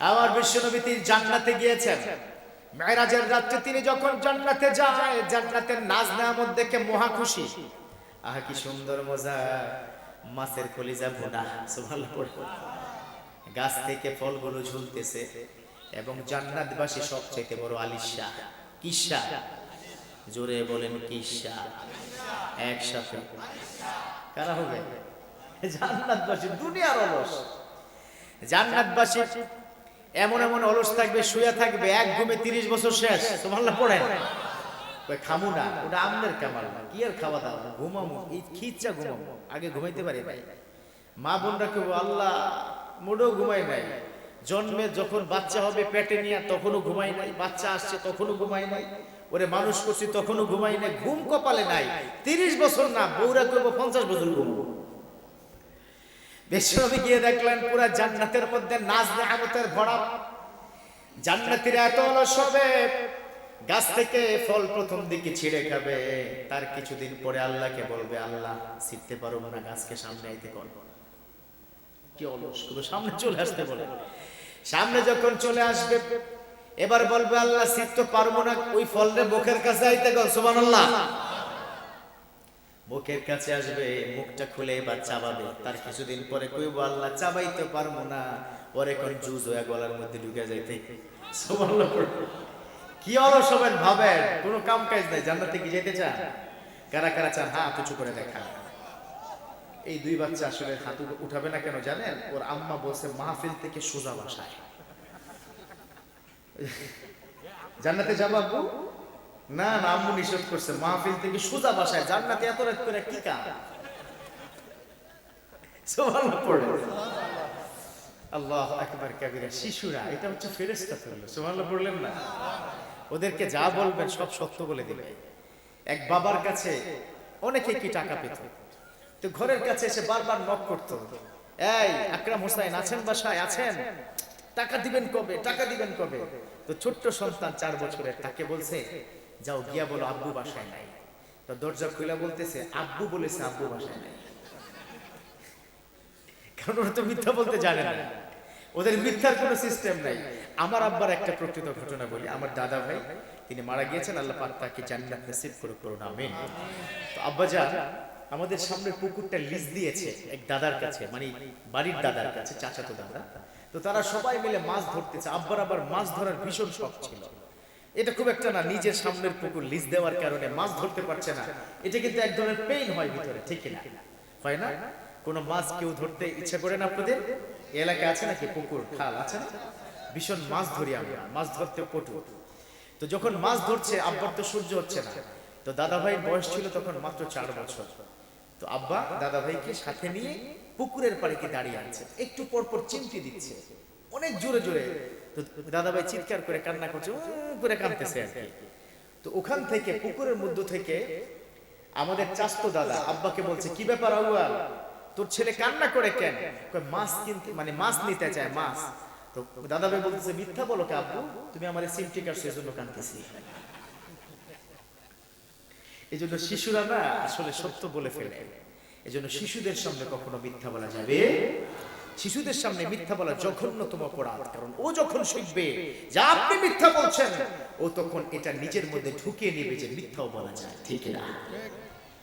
আমার বিশ্বনবী তিনি জান্নাতে গিয়েছেন। মেরাজের রাতে তিনি যখন জান্নাতে যায়, জান্নাতের নাজ নেয়ামত দেখে মহা খুশি। আহা কি সুন্দর মজা, মাছের কলিজা ভুনা, সুবহানাল্লাহ। গাছ থেকে ফলগুলো ঝুলতেছে এবং জান্নাতবাসী সবচেয়ে বড় আলিশা। কিসা? জোরে বলেন কিসা। একসাথে কারা হবে? জান্নাতবাসী, দুনিয়ার অলস। জান্নাতবাসী এমন এমন অলস থাকবে, শুয়ে থাকবে, এক ঘুমে 30 বছর শেষ। সুবহানাল্লাহ পড়েন। কই খামু না, ওটা আমনের কামাল না। কি আর খাওয়া দাওয়া, ঘুমামু, এই খিচ্ছা ঘুমামু, আগে ঘুমাইতে পারি ভাই। মা বোনরা কেউ আল্লাহ মোটেও ঘুমাই নাই। জন্মে যখন বাচ্চা হবে পেটে নিয়ে তখনও ঘুমাই নাই, বাচ্চা আসছে তখনও ঘুমাই নাই, ওরে মানুষ করছি তখনও ঘুমাই নাই, ঘুম কপালে নাই। 30 বছর না, বউরা করবো 50 বছর ঘুমবো। বিশ্বনবী গিয়ে দেখলেন পুরা জান্নাতের মধ্যে নাজ নেয়ামতের ভরা। জান্নাতীরা এত অলস হবে, গাছ থেকে ফল প্রথম দিকে ছিঁড়ে খাবে, তার কিছুদিন পরে আল্লাহকে বলবে, আল্লাহ ছিঁড়তে পারবো না, গাছকে সামনে আইতে করবো। কি অলস, শুধু সামনে চলে আসতে বলে। সামনে যখন চলে আসবে এবার বলবে, আল্লাহ ছিঁড়তে পারবো না, ওই ফলরে মুখের কাছে আইতে কর। সুবহানাল্লাহ। মুখের কাছে আসবে, মুখটা খুলে এবার চাবাবে। তার কিছুদিন পরে কইব, আল্লাহ চাবাইতে পারবো না, পরে কোন জুজ হয়ে গলার মধ্যে ঢুকে যাইতে। সুবহানাল্লাহ। কি অলস হবেন ভাবেন, কোনো কাম কাজ নাই। জান্নাতে কি যেতে চান? কারা কারা চান হাত উঁচু করে দেখা। এই দুই বাচ্চা আসলে হাত উঠাবে না কেন জানেন? ওর আম্মা বলছে মাহফিল থেকে সোজা বাসায়। জান্নাতে যাবো আব্বু? না না, আম্মু নিষেধ করছে, মাহফিল থেকে সোজা বাসায়। জান্নাতে এত রাত করে কি কাম? সুবহানাল্লাহ পড়ে। আল্লাহু আকবার কাবীরা। শিশুরা, এটা হচ্ছে ফেরেশতা হলো। সুবহানাল্লাহ পড়লেন না? ওদেরকে যা বলবেন সব সত্য বলে দিবে। এক বাবার কাছে অনেকে কি টাকা পেত, তো ঘরের কাছে এসে বারবার নক করতো, এই আকরাম হোসেন আছেন বাসায়? আছেন? টাকা দিবেন কবে, টাকা দিবেন কবে? তো ছোট্ট সন্তান 4 বছরের, তাকে বলছে, যাও গিয়া বলো আব্বু বাসায় নাই। তো দরজা খুলে বলতেছে, আব্বু বলেছে আব্বু বাসায় নাই। কারণ ওরা তো মিথ্যা বলতে জানে না, ওদের মিথ্যার কোনো সিস্টেম নাই। আমার আব্বার একটা প্রকৃত ঘটনা বলি। আমার দাদা ভাই তিনি মারা গিয়েছেন, আল্লাহ পাক তাকে জান্নাত নসিব করুন, আমিন। তো আব্বাজান আমাদের সামনের পুকুরটা লিজ দিয়েছে এক দাদার কাছে, মানে বাড়ির দাদার কাছে, চাচাতো দাদা। তো তারা সবাই মিলে মাছ ধরতেছে। আব্বার আবার মাছ ধরার ভীষণ শখ ছিল। এটা খুব একটা না, নিজের সামনের পুকুর লিজ দেওয়ার কারণে মাছ ধরতে পারছে না, এটা কিন্তু এক ধরনের পেইন হয় ভিতরে, ঠিক না? হয় না? কোন মাছ কেউ ধরতে ইচ্ছা করে না? আপনাদের এলাকায় আছে নাকি পুকুর খাল আছে না? ভীষণ মাছ ধরি আমরা, মাছ ধরতে পটু। তো যখন মাছ ধরছে আব্বার তো সহ্য হচ্ছে না। তো দাদা ভাইয়ের বয়স ছিল তখন মাত্র 4 বছর। তো আব্বা দাদা ভাইকে সাথে নিয়ে পুকুরের পাড়ে দাঁড়িয়ে আছে, একটু পর পর চিমটি দিচ্ছে অনেক জোরে জোরে। তো দাদা ভাই চিৎকার করে কান্না করছে, করে কাঁদতেছে আর কি। তো ওখান থেকে পুকুরের মধ্য থেকে আমাদের চাচতো দাদা আব্বাকে বলছে, কি ব্যাপার আউয়াল, তোর ছেলে কান্না করে কেন? মাছ কিনতে, মানে মাছ নিতে চায়, মাছ। তো দাদা ভাই বলতেছে, মিথ্যা বলো কে আব্বু, তুমি আমার চিমটি কাটছো এজন্য কাঁদতেছি। এই জন্য শিশুরা না আসলে সত্য বলে ফেলে। এই জন্য শিশুদের সামনে কখনো মিথ্যা বলা যাবে। শিশুদের সামনে মিথ্যা বলা জঘন্যতম অপরাধ। কারণ ও যখন শিখবে যে আপনি মিথ্যা বলছেন, ও তখন এটা নিজের মধ্যে ঢুকিয়ে নেবে যে মিথ্যাও বলা যায়, ঠিক না?